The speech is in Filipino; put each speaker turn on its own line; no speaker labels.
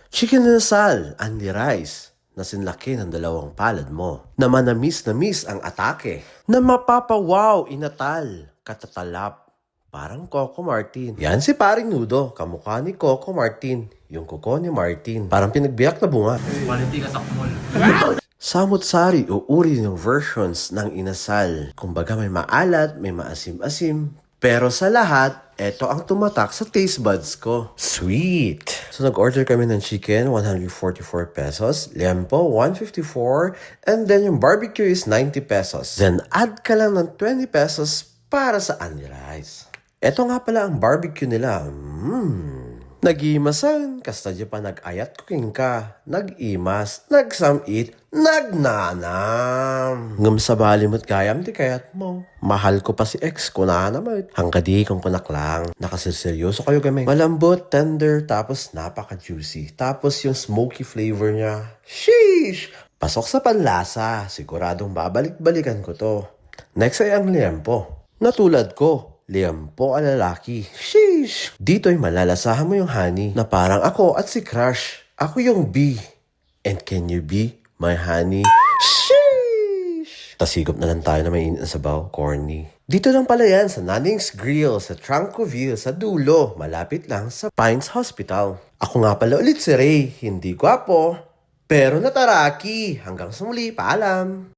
Chicken inasal, Andy Rice, na sinlaki ng dalawang palad mo. Na manamis na miss ang atake. Na mapapawaw inatal, katatalap. Parang Coco Martin. Yan si paring Nudo, kamukha ni Coco Martin. Yung kuko ni Martin. Parang pinagbiyak na bunga.
Quality ka takmol.
Samut-sari o uri ng versions ng inasal. Kumbaga may maalat, may maasim-asim. Pero sa lahat, eto ang tumatak sa taste buds ko. Sweet! So nag-order kami ng chicken, 144 pesos. Liempo, 154. And then yung barbecue is 90 pesos. Then add ka lang ng 20 pesos para sa Andy Rice. Eto nga pala ang barbecue nila. Nag-imasan, kastadya pa nag-ayat cooking ka, nag-imas, nagsamit, nagnanam. Ngam sa balimot kayam di kayat mo. Mahal ko pa si ex ko na naman. Hangga di kong kunak lang. Nakasirseryoso kayo gamay. Malambot, tender, tapos napaka-juicy. Tapos yung smoky flavor niya. Sheesh! Pasok sa panlasa. Siguradong babalik-balikan ko to. Next ay ang liempo. Natulad ko. Liempo ang lalaki. Sheesh! Dito'y malalasahan mo yung honey na parang ako at si Crush. Ako yung B. And can you be my honey? Sheesh! Tasigop na lang tayo na may init na sabaw. Corny. Dito lang pala yan sa Nanning's Grill sa Trancoville sa dulo. Malapit lang sa Pines Hospital. Ako nga pala ulit si Ray. Hindi gwapo, pero nataraki. Hanggang sa muli, paalam!